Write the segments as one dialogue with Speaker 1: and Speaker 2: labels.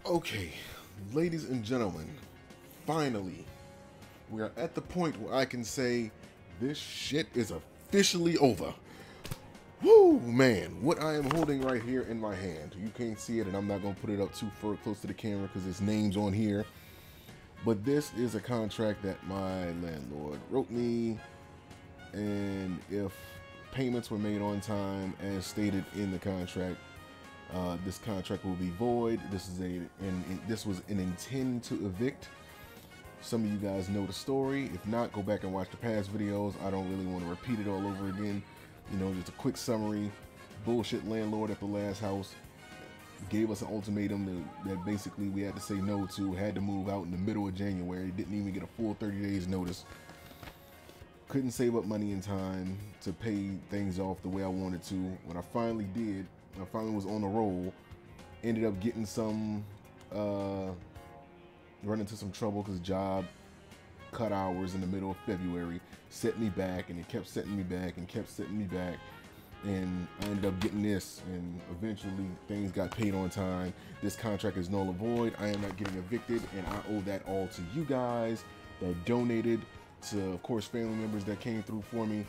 Speaker 1: Okay, ladies and gentlemen, finally, we are at the point where I can say this shit is officially over. Woo, man, what I am holding right here in my hand. You can't see it, and I'm not going to put it up too far close to the camera because his name's on here. But this is a contract that my landlord wrote me, and if payments were made on time as stated in the contract, this contract will be void. This was an intent to evict. Some of you guys know the story. If not, go back and watch the past videos. I don't really want to repeat it all over again. You know, just a quick summary. Bullshit landlord at the last house gave us an ultimatum that basically we had to say no to. Had to move out in the middle of January. Didn't even get a full 30 days notice. Couldn't save up money in time to pay things off the way I wanted to. When I finally did, I finally was on a roll. Ended up getting some, run into some trouble because job cut hours in the middle of February, set me back, and it kept setting me back and kept setting me back. And I ended up getting this, and eventually things got paid on time. This contract is null and void. I am not getting evicted, and I owe that all to you guys that donated, to, of course, family members that came through for me,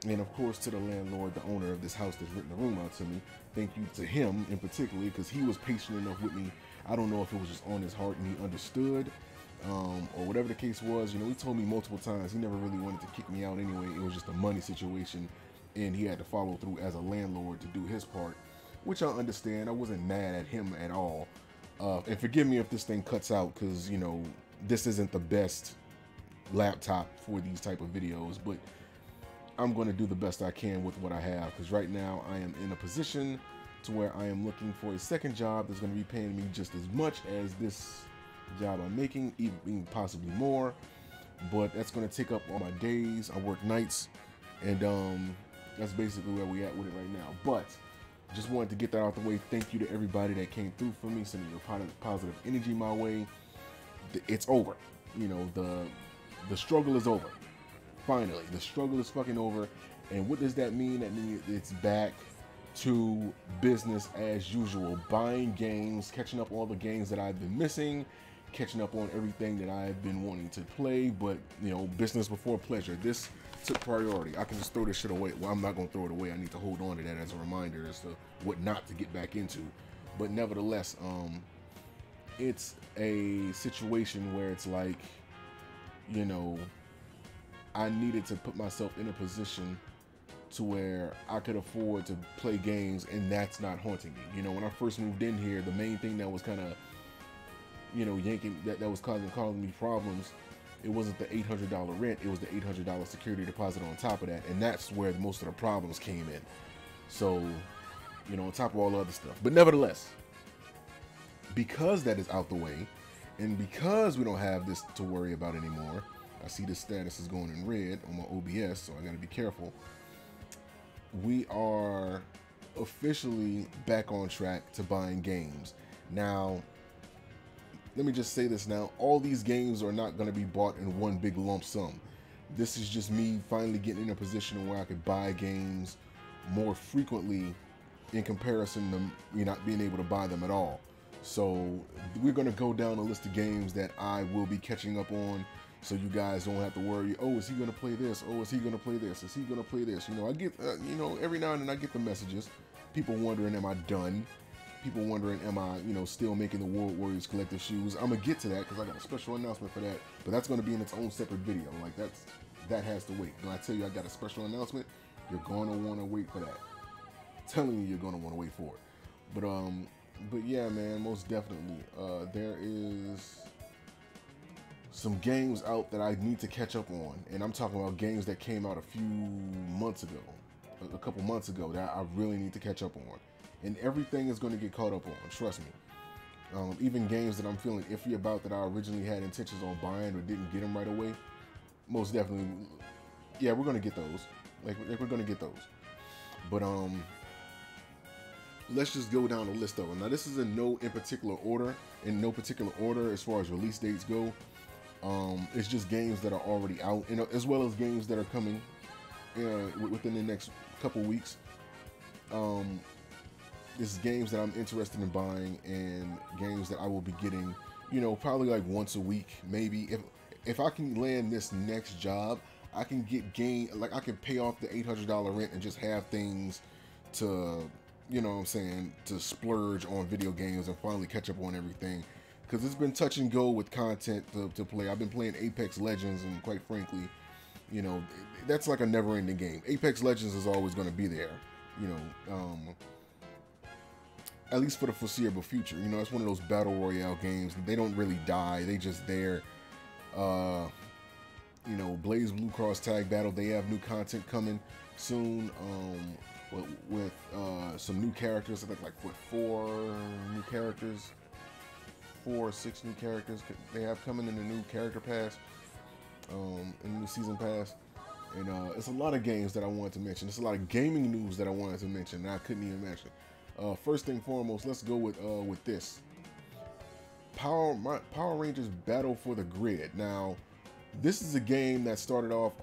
Speaker 1: and of course to the landlord, the owner of this house that's renting the room out to me. Thank you to him in particular, because he was patient enough with me. I don't know if it was just on his heart and he understood, or whatever the case was. You know, he told me multiple times he never really wanted to kick me out anyway. It was just a money situation, and he had to follow through as a landlord to do his part, which I understand. I wasn't mad at him at all. And forgive me if this thing cuts out, because, you know, this isn't the best laptop for these type of videos, but I'm going to do the best I can with what I have, because right now I am in a position to where I am looking for a second job that's going to be paying me just as much as this job I'm making, even possibly more. But that's going to take up all my days. I work nights, and that's basically where we at with it right now. But just wanted to get that out the way. Thank you to everybody that came through for me, sending your positive energy my way. It's over. You know, the struggle is over. Finally, the struggle is fucking over. And what does that mean? That means it's back to business as usual. Buying games, catching up all the games that I've been missing, catching up on everything that I've been wanting to play. But, you know, business before pleasure. This took priority. I can just throw this shit away. Well, I'm not going to throw it away. I need to hold on to that as a reminder as to what not to get back into. But nevertheless, it's a situation where it's like, you know, I needed to put myself in a position to where I could afford to play games, and that's not haunting me. You know, when I first moved in here, the main thing that was kind of, you know, that was causing me problems, it wasn't the $800 rent, it was the $800 security deposit on top of that, and that's where most of the problems came in. So, you know, on top of all the other stuff. But nevertheless, because that is out the way, and because we don't have this to worry about anymore, I see the status is going in red on my OBS, so I gotta be careful. We are officially back on track to buying games. Now, let me just say this now. All these games are not gonna be bought in one big lump sum. This is just me finally getting in a position where I could buy games more frequently in comparison to me not being able to buy them at all. So we're gonna go down a list of games that I will be catching up on, so you guys don't have to worry, oh, is he going to play this? Oh, is he going to play this? Is he going to play this? You know, I get, you know, every now and then I get the messages. People wondering, am I done? People wondering, am I, you know, still making the World Warriors collective shoes? I'm going to get to that because I got a special announcement for that. But that's going to be in its own separate video. Like, that has to wait. When I tell you I got a special announcement, you're going to want to wait for that. I'm telling you, you're going to want to wait for it. But yeah, man, most definitely. There is some games out that I need to catch up on, and I'm talking about games that came out a couple months ago that I really need to catch up on, and everything is going to get caught up on, trust me. Even games that I'm feeling iffy about that I originally had intentions on buying or didn't get them right away, most definitely, yeah, we're going to get those, like we're going to get those. But let's just go down the list of them. Now, this is in no particular order as far as release dates go. It's just games that are already out, and as well as games that are coming within the next couple weeks. It's games that I'm interested in buying and games that I will be getting, you know, probably like once a week, maybe. If I can land this next job, I can get like I can pay off the $800 rent and just have things to, you know what I'm saying, to splurge on video games and finally catch up on everything. Because it's been touch and go with content to play. I've been playing Apex Legends, and quite frankly, you know, that's like a never-ending game. Apex Legends is always going to be there, you know, at least for the foreseeable future. You know, it's one of those battle royale games. They don't really die. They just there. You know, Blaze Blue Cross Tag Battle. They have new content coming soon. With some new characters. I think like what, 4 new characters. 4 or 6 new characters they have coming in the new character pass, in the new season pass, and it's a lot of games that I wanted to mention. It's a lot of gaming news that I wanted to mention that I couldn't even mention. First thing foremost, let's go with this Power Rangers Battle for the Grid. Now, this is a game that started off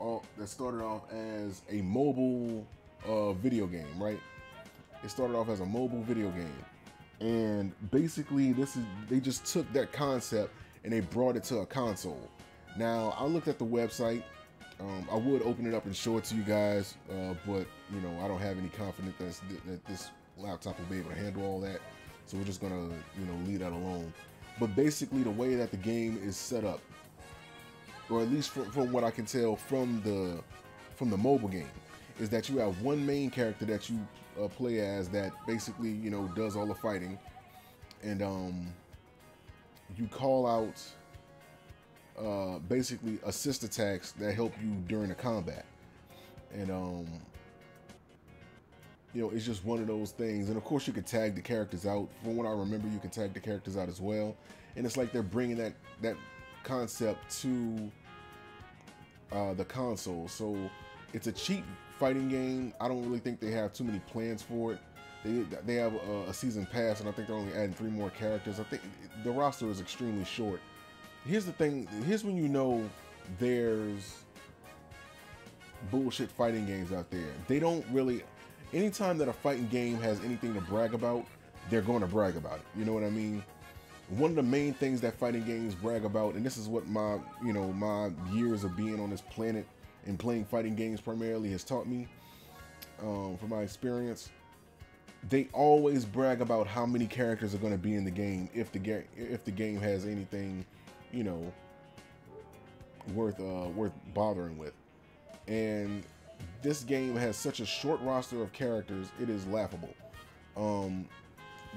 Speaker 1: as a mobile video game, right? It started off as a mobile video game. And basically, they just took that concept and they brought it to a console. Now, I looked at the website. I would open it up and show it to you guys, but you know, I don't have any confidence that this laptop will be able to handle all that. So we're just gonna, you know, leave that alone. But basically, the way that the game is set up, or at least from what I can tell from the mobile game, is that you have one main character that you play as that basically, you know, does all the fighting, and you call out basically assist attacks that help you during the combat, and you know, it's just one of those things. And of course, you can tag the characters out. From what I remember, you can tag the characters out as well, and it's like they're bringing that concept to the console. So it's a cheap fighting game. I don't really think they have too many plans for it. They have a season pass, and I think they're only adding 3 more characters. I think the roster is extremely short. Here's the thing. Here's when you know there's bullshit fighting games out there. They don't really. Anytime that a fighting game has anything to brag about, they're going to brag about it. You know what I mean? One of the main things that fighting games brag about, and this is what my years of being on this planet and playing fighting games primarily has taught me, from my experience, they always brag about how many characters are going to be in the game if the game has anything, you know, worth bothering with. And this game has such a short roster of characters, it is laughable.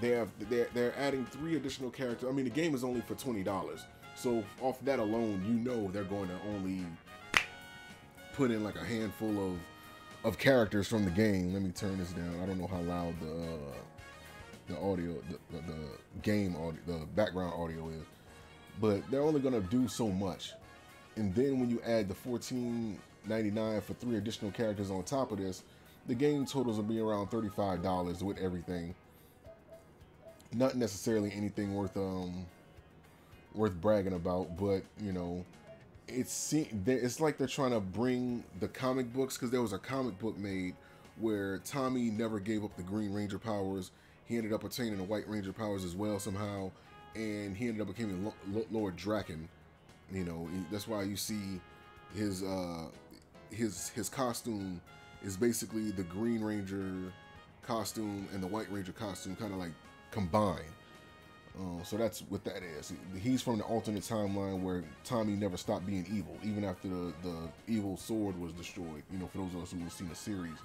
Speaker 1: They're adding 3 additional characters. I mean, the game is only for $20, so off that alone, you know they're going to only put in like a handful of characters from the game. Let me turn this down. I don't know how loud the audio, the game audio, the background audio is, but they're only gonna do so much. And then when you add the $14.99 for 3 additional characters on top of this, the game totals will be around $35 with everything. Not necessarily anything worth bragging about, but you know, it's like they're trying to bring the comic books, because there was a comic book made where Tommy never gave up the Green Ranger powers. He ended up attaining the White Ranger powers as well somehow, and he ended up becoming Lord Draken. You know, that's why you see his costume is basically the Green Ranger costume and the White Ranger costume kind of like combined. So that's what that is. He's from the alternate timeline where Tommy never stopped being evil, even after the evil sword was destroyed, you know, for those of us who have seen the series.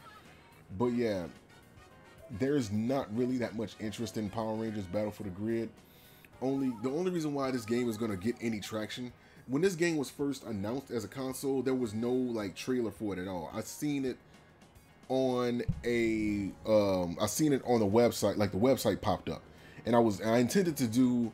Speaker 1: But yeah, there's not really that much interest in Power Rangers Battle for the Grid. The only reason why this game is going to get any traction, when this game was first announced as a console, there was no like trailer for it at all. I seen it on the website, like the website popped up. And I intended to do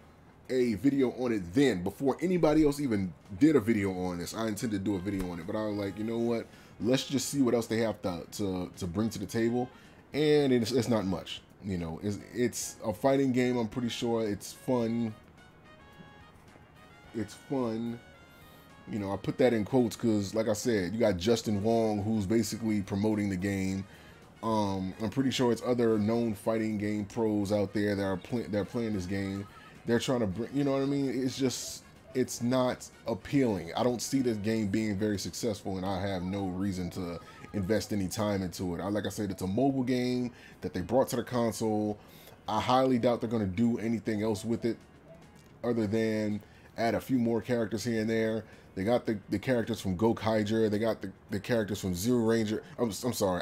Speaker 1: a video on it then, before anybody else even did a video on this. I intended to do a video on it, but I was like, you know what? Let's just see what else they have to bring to the table. And it's not much, you know. It's a fighting game. I'm pretty sure it's fun. It's fun. You know, I put that in quotes because, like I said, you got Justin Wong, who's basically promoting the game. I'm pretty sure it's other known fighting game pros out there that are playing this game. They're trying to bring, you know what I mean? It's just, it's not appealing. I don't see this game being very successful, and I have no reason to invest any time into it. Like I said, it's a mobile game that they brought to the console. I highly doubt they're going to do anything else with it other than add a few more characters here and there. They got the characters from Gokaiger. They got the characters from Zero Ranger. I'm sorry.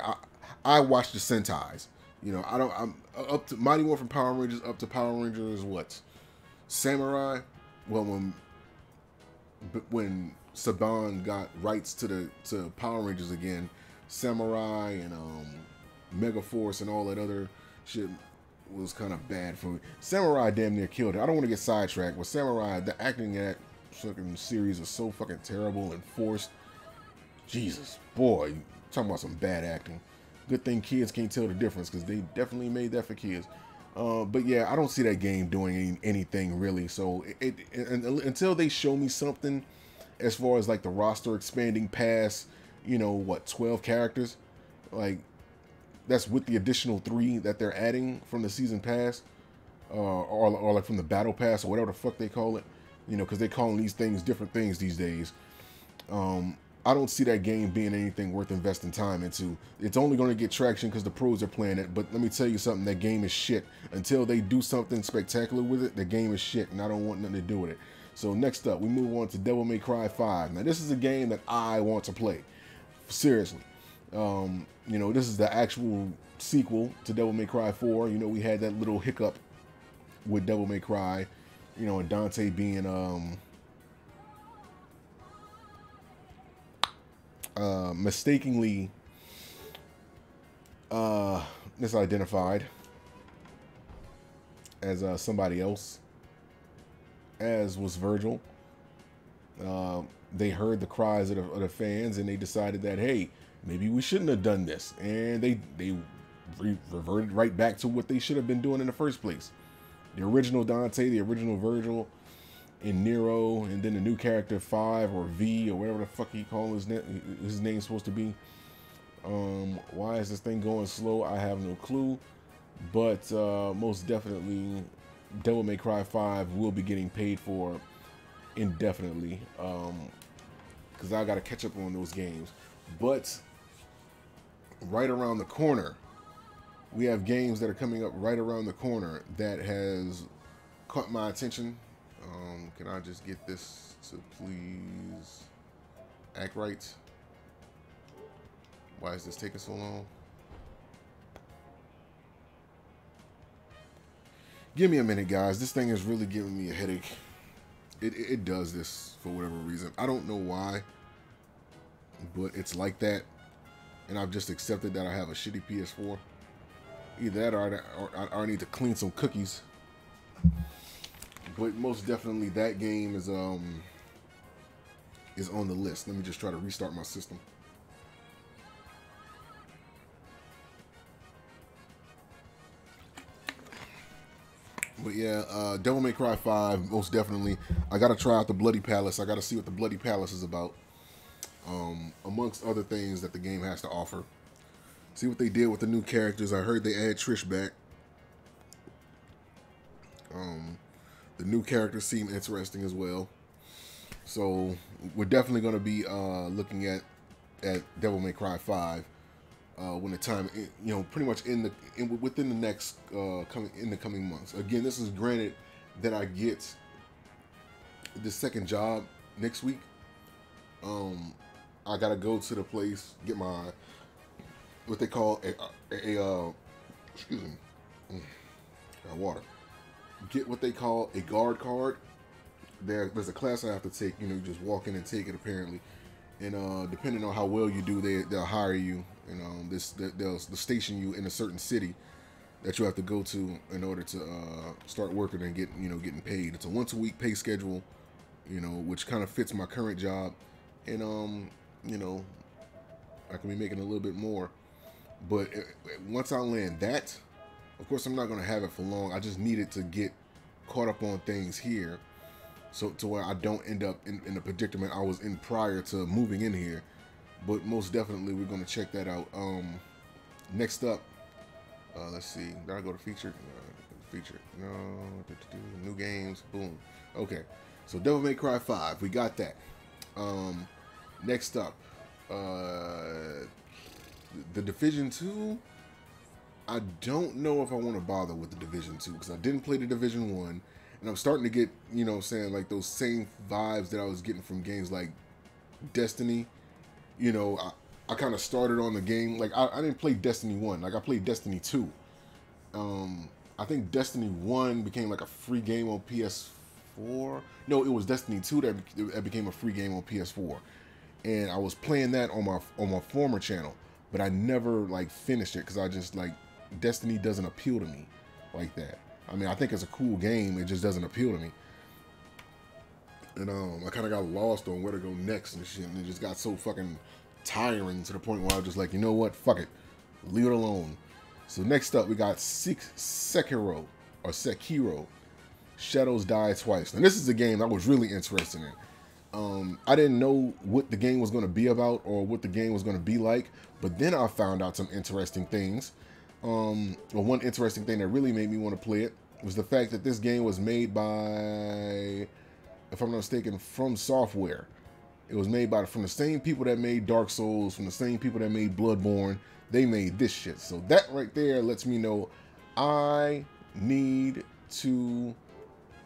Speaker 1: I watch the Sentais. You know, I'm up to Mighty Morphin Power Rangers up to Power Rangers what? Samurai. Well, when Saban got rights to Power Rangers again, Samurai and Mega Force and all that other shit was kind of bad for me. Samurai damn near killed it. I don't want to get sidetracked, but Samurai, the acting in that fucking series is so fucking terrible and forced. Jesus, boy, talking about some bad acting. Good thing kids can't tell the difference, because they definitely made that for kids. But yeah, I don't see that game doing anything really. So until they show me something as far as like the roster expanding past, you know, what, 12 characters, like that's with the additional 3 that they're adding from the season pass, or like from the battle pass or whatever the fuck they call it, you know, because they're calling these things different things these days. I don't see that game being anything worth investing time into. It's only going to get traction because the pros are playing it. But let me tell you something, that game is shit. Until they do something spectacular with it, the game is shit, and I don't want nothing to do with it. So next up, we move on to Devil May Cry 5. Now this is a game that I want to play. Seriously. You know, this is the actual sequel to Devil May Cry 4. You know, we had that little hiccup with Devil May Cry, you know, and Dante being mistakenly misidentified as somebody else, as was Virgil. They heard the cries of the fans, and they decided that, hey, maybe we shouldn't have done this, and they reverted right back to what they should have been doing in the first place. The original Dante, the original Virgil, and Nero, and then the new character 5 or V or whatever the fuck he calls his name's supposed to be. Why is this thing going slow? I have no clue, but most definitely Devil May Cry 5 will be getting paid for indefinitely, because I got to catch up on those games. But right around the corner, we have games that are coming up right around the corner that has caught my attention. Can I just get this to please act right? Why is this taking so long? Give me a minute, guys. This thing is really giving me a headache. It does this for whatever reason. I don't know why, but it's like that. And I've just accepted that I have a shitty PS4. Either that or I need to clean some cookies. But most definitely that game is on the list. Let me just try to restart my system. But yeah, Devil May Cry 5, most definitely. I gotta try out the Bloody Palace. I gotta see what the Bloody Palace is about. Amongst other things that the game has to offer. See what they did with the new characters. I heard they add Trish back. The new characters seem interesting as well. So we're definitely going to be looking at Devil May Cry 5 when the time, you know, pretty much within the next coming months. Again, this is granted that I get the second job next week. I gotta go to the place, get my what they call excuse me, got water. Get what they call a guard card. There's a class I have to take. You know, you just walk in and take it apparently, and depending on how well you do, they'll hire you. And they'll station you in a certain city that you have to go to in order to start working and getting paid. It's a once-a-week pay schedule, you know, which kind of fits my current job, and you know, I can be making a little bit more. But once I land that, of course, I'm not going to have it for long. I just needed to get caught up on things here, so to where I don't end up in the predicament I was in prior to moving in here. But most definitely, we're going to check that out. Next up, let's see. Did I go to featured? Featured. No. New games. Boom. Okay. So Devil May Cry 5. We got that. Next up, The Division 2. I don't know if I want to bother with the Division 2 because I didn't play the Division 1, and I'm starting to get, you know, saying like those same vibes that I was getting from games like Destiny. You know, I kind of started on the game like I didn't play Destiny 1, like I played Destiny 2. I think Destiny 1 became like a free game on PS4. No, it was Destiny 2 that became a free game on PS4, and I was playing that on my former channel, but I never like finished it because I just like Destiny doesn't appeal to me like that. I mean, I think it's a cool game, it just doesn't appeal to me. And I kind of got lost on where to go next and shit, and it just got so fucking tiring to the point where I was just like, you know what, fuck it, leave it alone. So next up, we got Sekiro, Shadows Die Twice. Now this is a game I was really interested in. I didn't know what the game was going to be about or what the game was going to be like, but then I found out some interesting things. Well, one interesting thing that really made me want to play it was the fact that this game was made by, if I'm not mistaken, From Software. It was made from the same people that made Dark Souls, from the same people that made Bloodborne. They made this shit. So that right there lets me know I need to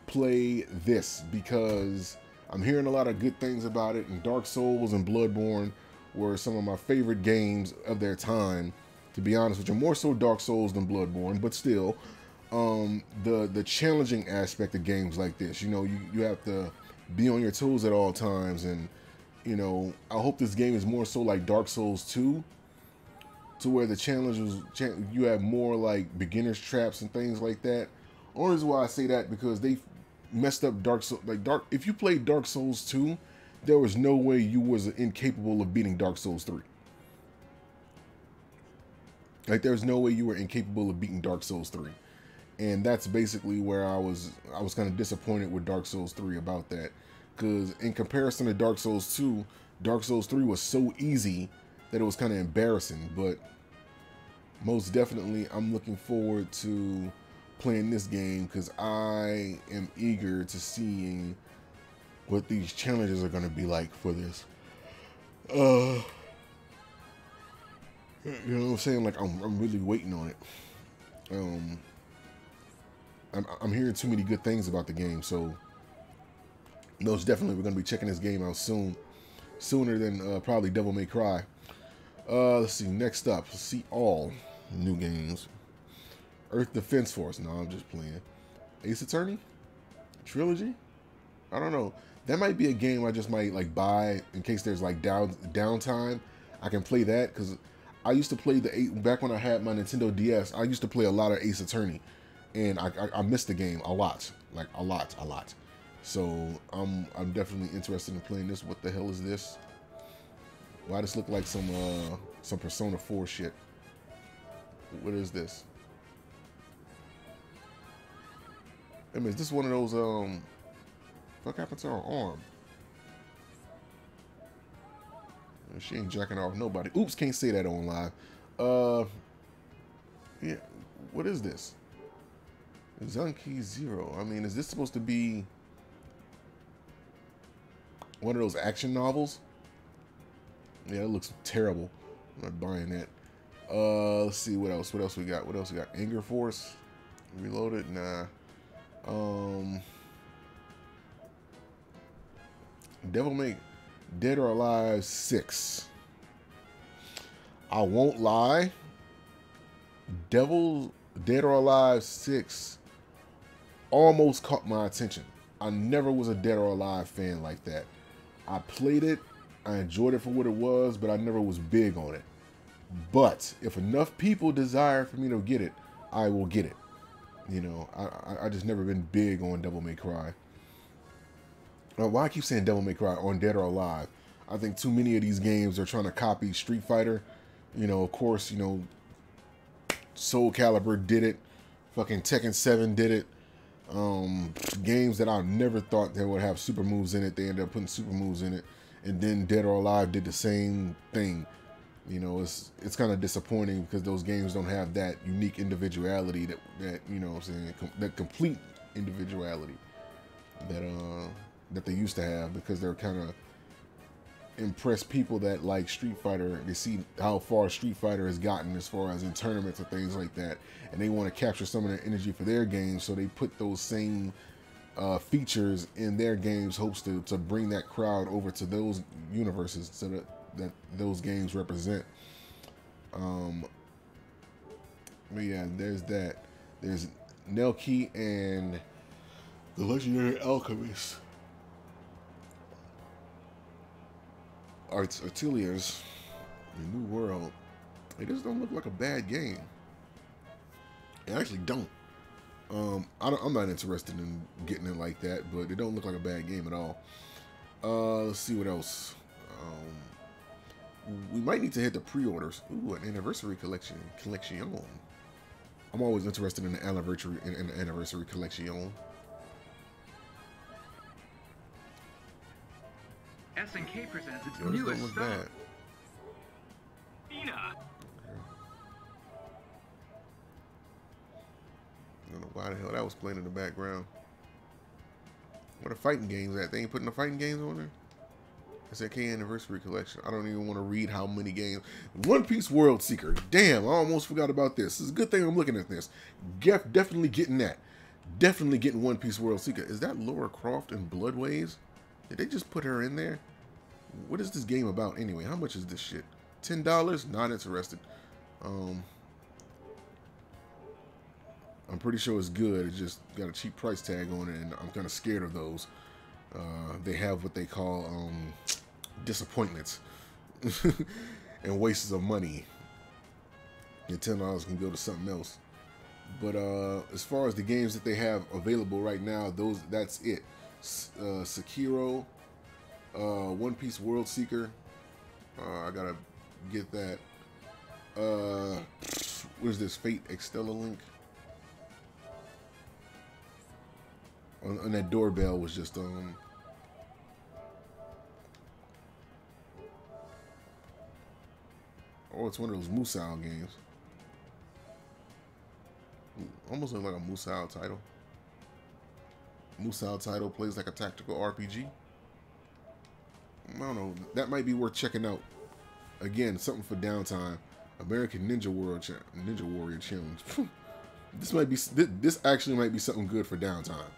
Speaker 1: play this because I'm hearing a lot of good things about it, and Dark Souls and Bloodborne were some of my favorite games of their time, to be honest with you. More so Dark Souls than Bloodborne, but still, the challenging aspect of games like this, you know, you have to be on your toes at all times, and you know, I hope this game is more so like Dark Souls 2, to where the challenges, you have more like beginner's traps and things like that. Only reason why I say that because they messed up Dark Souls. If you played Dark Souls 2, there was no way you was incapable of beating Dark Souls 3. Like there's no way you were incapable of beating Dark Souls 3. And that's basically where I was kind of disappointed with Dark Souls 3 about that. Because in comparison to Dark Souls 2, Dark Souls 3 was so easy that it was kind of embarrassing. But most definitely, I'm looking forward to playing this game because I am eager to seeing what these challenges are going to be like for this. You know what I'm saying? Like, I'm really waiting on it. I'm hearing too many good things about the game, so most definitely we're going to be checking this game out soon. Sooner than probably Devil May Cry. Let's see, next up, let's see all new games. Earth Defense Force. No, I'm just playing. Ace Attorney? Trilogy? I don't know. That might be a game I just might like buy in case there's like downtime. I can play that because I used to play back when I had my Nintendo DS. I used to play a lot of Ace Attorney, and I missed the game a lot, like a lot. So I'm definitely interested in playing this. What the hell is this? Why does this look like some Persona 4 shit? What is this? I mean, is this one of those what happened to her arm? She ain't jacking off nobody. Oops, can't say that on live. Yeah, what is this? Zunki Zero. I mean, is this supposed to be one of those action novels? Yeah, it looks terrible. I'm not buying that. Let's see what else. What else we got? Anger Force Reloaded. Nah. Devil May Dead or Alive 6. I won't lie. Dead or Alive 6 almost caught my attention. I never was a Dead or Alive fan like that. I played it, I enjoyed it for what it was, but I never was big on it. But if enough people desire for me to get it, I will get it. You know, I just never been big on Devil May Cry. Why I keep saying Devil May Cry on Dead or Alive? I think too many of these games are trying to copy Street Fighter. You know, of course, you know, Soul Calibur did it. Fucking Tekken 7 did it. Games that I never thought they would have super moves in it, they ended up putting super moves in it. And then Dead or Alive did the same thing. You know, it's kind of disappointing because those games don't have that unique individuality that you know what I'm saying, that complete individuality that they used to have, because they're kind of impress people that like Street Fighter. They see how far Street Fighter has gotten as far as in tournaments and things like that, and they want to capture some of their energy for their games, so they put those same features in their games, hopes to bring that crowd over to those universes so that those games represent. But yeah, there's that. There's Nelky and the Legendary Alchemist. Arteliers, the New World. It just don't look like a bad game. It actually don't. I'm not interested in getting it like that, but it don't look like a bad game at all. Let's see what else. We might need to hit the pre-orders. Ooh, an anniversary collection. I'm always interested in the anniversary collection.
Speaker 2: S&K presents its
Speaker 1: Yo,
Speaker 2: newest
Speaker 1: don't look
Speaker 2: star.
Speaker 1: bad.
Speaker 2: Ina.
Speaker 1: I don't know why the hell that was playing in the background. What are fighting games at? They ain't putting the fighting games on there? SNK Anniversary Collection. I don't even want to read how many games. One Piece World Seeker. Damn, I almost forgot about this. It's a good thing I'm looking at this. Definitely getting that. Definitely getting One Piece World Seeker. Is that Lara Croft in Bloodways? Did they just put her in there? What is this game about anyway? How much is this shit? $10? Not interested. I'm pretty sure it's good. It just got a cheap price tag on it, and I'm kind of scared of those. They have what they call disappointments and wastes of money. Your $10 can go to something else. But as far as the games that they have available right now, that's it. Sekiro, One Piece World Seeker. I gotta get that. What is this? Fate Extella Link. On that doorbell was just oh, it's one of those Musou games. Almost look like a Musou title. Musou title plays like a tactical RPG. I don't know. That might be worth checking out. Again, something for downtime. American Ninja Warrior Challenge. This actually might be something good for downtime.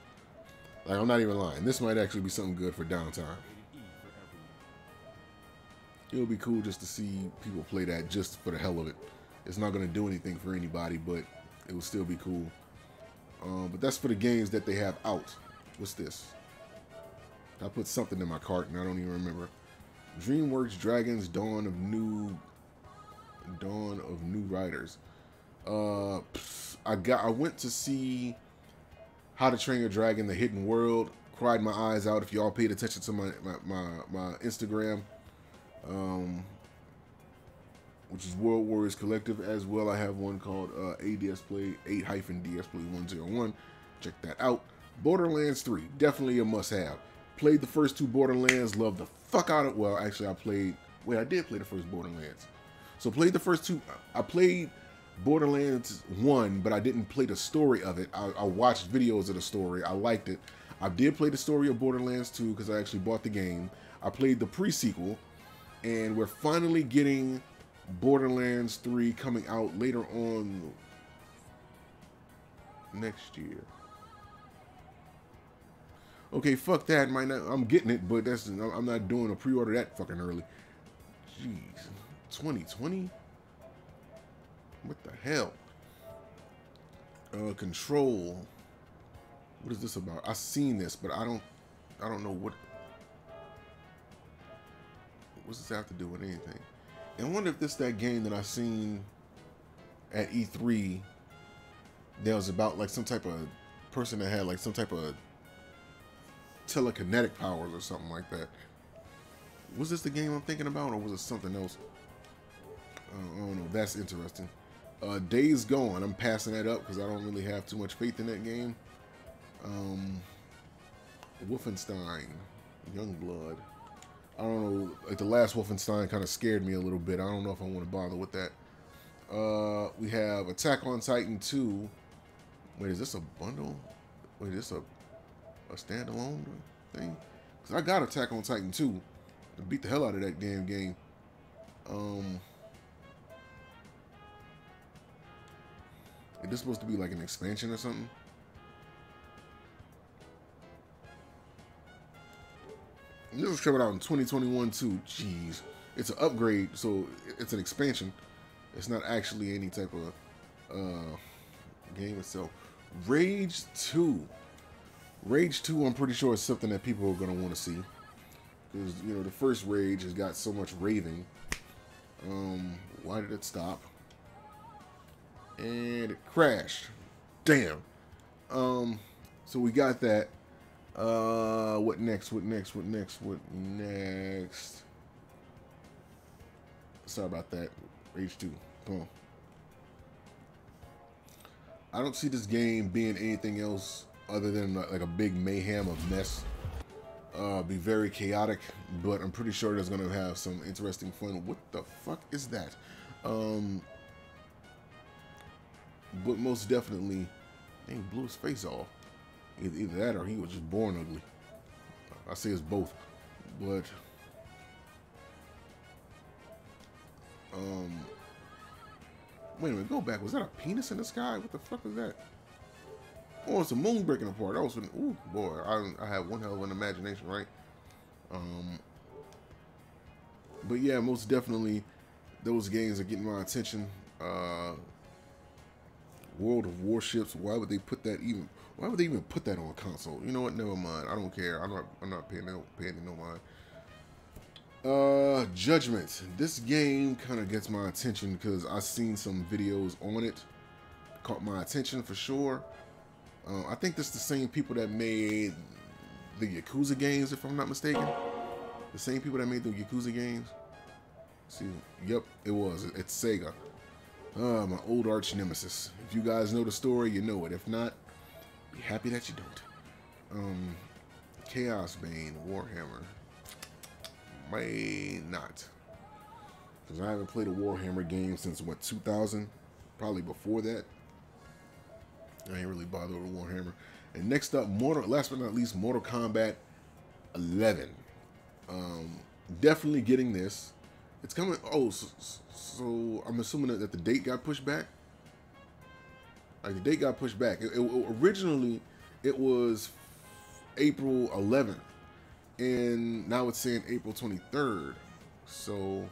Speaker 1: Like, I'm not even lying. This might actually be something good for downtime. It'll be cool just to see people play that just for the hell of it. It's not going to do anything for anybody, but it will still be cool. But that's for the games that they have out. What's this? I put something in my cart and I don't even remember. DreamWorks Dragons Dawn of New Riders. I went to see How to Train Your Dragon: The Hidden World. Cried my eyes out. If y'all paid attention to my Instagram, which is World Warriors Collective, as well. I have one called ADS Play 8-DS Play 101. Check that out. Borderlands 3, definitely a must-have. Played the first two Borderlands, loved the fuck out of. Well, actually, I did play the first Borderlands. So played the first two. I played Borderlands 1, but I didn't play the story of it. I watched videos of the story. I liked it. I did play the story of Borderlands 2 because I actually bought the game. I played the pre-sequel, and we're finally getting Borderlands 3 coming out later on next year. Okay, fuck that. I'm getting it, but I'm not doing a pre-order that fucking early. Jeez, 2020. What the hell? Control. What is this about? I've seen this, but I don't know what. What's this have to do with anything? And I wonder if this that game that I seen at E3 that was about like some type of person that had like some type of telekinetic powers or something like that. Was this the game I'm thinking about, or was it something else? I don't know. That's interesting. Days Gone. I'm passing that up because I don't really have too much faith in that game. Wolfenstein, Youngblood. I don't know, like the last Wolfenstein kind of scared me a little bit. I don't know if I want to bother with that. We have Attack on Titan 2. Wait, is this a bundle? Wait, is this a standalone thing? Because I got Attack on Titan 2 to beat the hell out of that damn game. Is this supposed to be like an expansion or something? This is coming out in 2021 too. Jeez. It's an upgrade, so it's an expansion. It's not actually any type of game itself. Rage 2. Rage 2, I'm pretty sure is something that people are going to want to see. Because, you know, the first Rage has got so much raving. Why did it stop? And it crashed. Damn. So we got that. What next? What next? What next? What next? Sorry about that. Rage 2. Come on. I don't see this game being anything else other than like a big mayhem of mess. Be very chaotic, but I'm pretty sure there's gonna have some interesting fun. What the fuck is that? But most definitely, he blew his face off. Either that or he was just born ugly. I say it's both, but wait a minute, go back. Was that a penis in the sky? What the fuck was that? Oh, it's a moon breaking apart. That was an, ooh boy. I have one hell of an imagination, right? But yeah, most definitely, those games are getting my attention. World of Warships. Why would they put that even? Why would they even put that on a console? You know what? Never mind. I don't care. I'm not paying no mind. Judgment. This game kind of gets my attention because I've seen some videos on it. Caught my attention for sure. I think this is the same people that made the Yakuza games, if I'm not mistaken. The same people that made the Yakuza games. See, yep, it was. It's Sega. My old arch nemesis. If you guys know the story, you know it. If not, be happy that you don't. Chaos Bane, Warhammer. May not. Because I haven't played a Warhammer game since, what, 2000? Probably before that. I ain't really bothered with Warhammer. And next up, last but not least, Mortal Kombat 11. Definitely getting this. It's coming. Oh, so I'm assuming that the date got pushed back. Like the date got pushed back. Originally, it was April 11th, and now it's saying April 23rd. So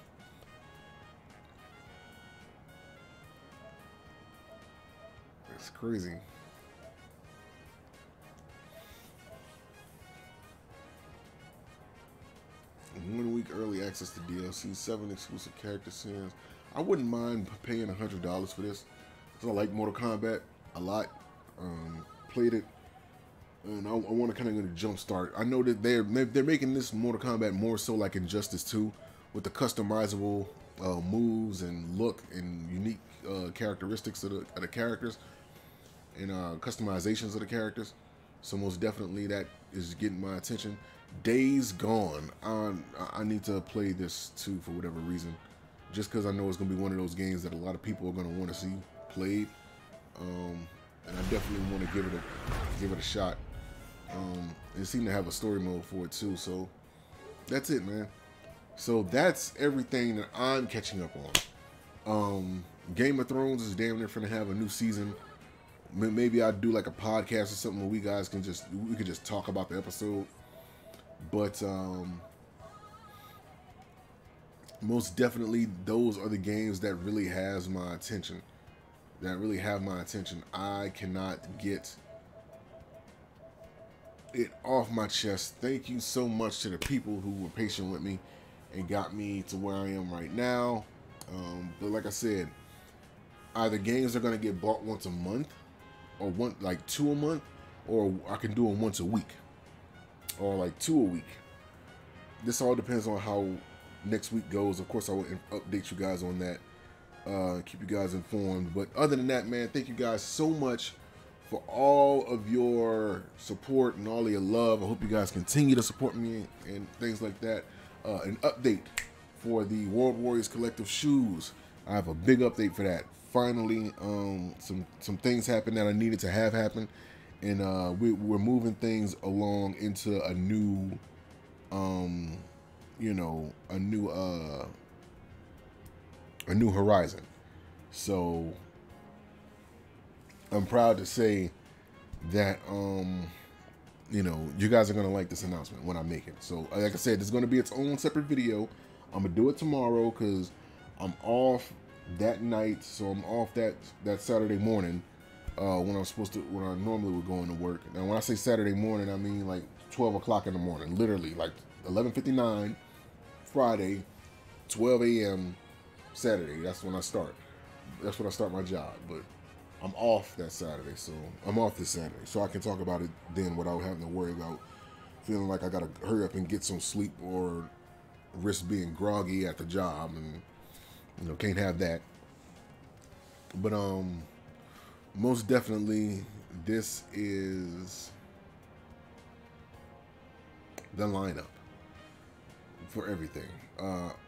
Speaker 1: it's crazy. One week early access to DLC, 7 exclusive character skins. I wouldn't mind paying $100 for this, because I like Mortal Kombat a lot. Played it, and I want to kind of get a jump start. I know that they're making this Mortal Kombat more so like Injustice 2, with the customizable moves and look and unique characteristics of the characters and customizations of the characters. So most definitely that is getting my attention. Days Gone. I need to play this too for whatever reason, just because I know it's gonna be one of those games that a lot of people are gonna want to see played, and I definitely want to give it a shot. It seemed to have a story mode for it too, so that's it, man. So that's everything that I'm catching up on. Game of Thrones is damn near finna have a new season. Maybe I'd do like a podcast or something where we could just talk about the episode. But most definitely, those are the games that really have my attention. I cannot get it off my chest. Thank you so much to the people who were patient with me and got me to where I am right now. But like I said, either games are gonna get bought once a month, or like 2 a month, or I can do them once a week, or like 2 a week. This all depends on how next week goes. Of course, I will update you guys on that, keep you guys informed. But other than that, man, thank you guys so much for all of your support and all of your love. I hope you guys continue to support me and things like that. an update for the World Warriors Collective shoes. I have a big update for that. Finally, some things happened that I needed to have happen, and we're moving things along into a new, you know, a new horizon. So I'm proud to say that you know, you guys are gonna like this announcement when I make it. So like I said, it's gonna be its own separate video. I'm gonna do it tomorrow because I'm off that night, so I'm off that Saturday morning when I normally would go into work. Now when I say Saturday morning, I mean like 12 o'clock in the morning, literally like 11:59 Friday, 12 a.m. Saturday. That's when I start. That's when I start my job. But I'm off that Saturday, so I'm off this Saturday, so I can talk about it then without having to worry about feeling like I gotta hurry up and get some sleep or risk being groggy at the job, and you know, can't have that. But most definitely, this is the lineup for everything.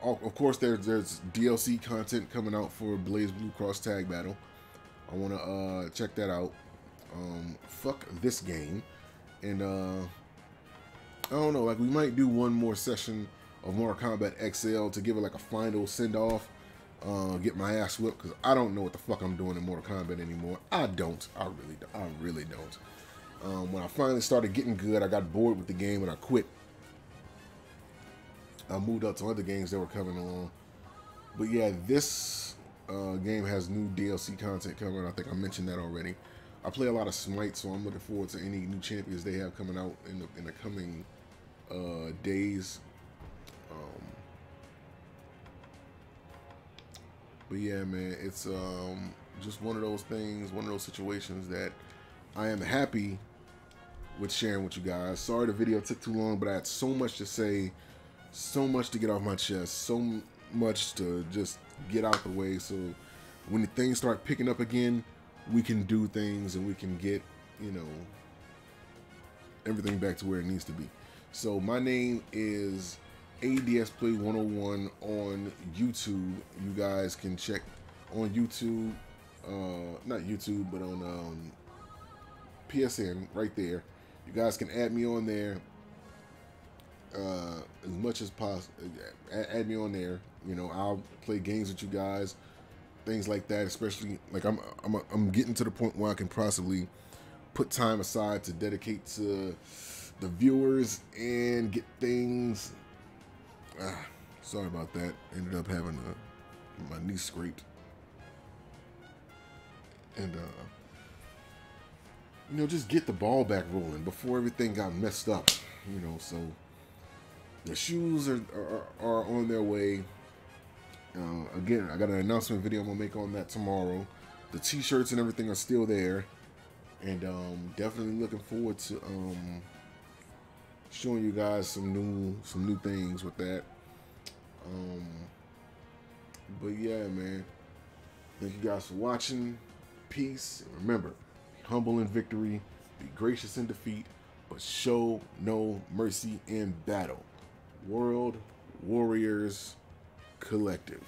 Speaker 1: Of course, there's DLC content coming out for Blaze Blue Cross Tag Battle. I want to check that out. Fuck this game. And I don't know, like we might do one more session of Mortal Kombat XL to give it like a final send-off. Get my ass whipped, because I don't know what the fuck I'm doing in Mortal Kombat anymore. I really don't. When I finally started getting good, I got bored with the game and I quit. I moved up to other games that were coming along. But yeah, this game has new DLC content coming. I think I mentioned that already. I play a lot of Smite, so I'm looking forward to any new champions they have coming out in the coming days. But yeah, man, it's just one of those things, one of those situations that I am happy with sharing with you guys. Sorry the video took too long, but I had so much to say, so much to get off my chest, so much to just get out the way, so when the things start picking up again, we can do things and we can get, you know, everything back to where it needs to be. So my name is ADS Play 101 on YouTube. You guys can check on YouTube, not YouTube, but on PSN right there. You guys can add me on there as much as possible. Add me on there. You know, I'll play games with you guys, things like that. Especially like I'm getting to the point where I can possibly put time aside to dedicate to the viewers and get things. Sorry about that. Ended up having my knee scraped, and you know, just get the ball back rolling before everything got messed up. You know, so the shoes are on their way. Again, I got an announcement video I'm gonna make on that tomorrow. The t-shirts and everything are still there, and definitely looking forward to showing you guys some new things with that. But yeah, man, thank you guys for watching. Peace, and remember, be humble in victory, be gracious in defeat, but show no mercy in battle. World Warriors Collective.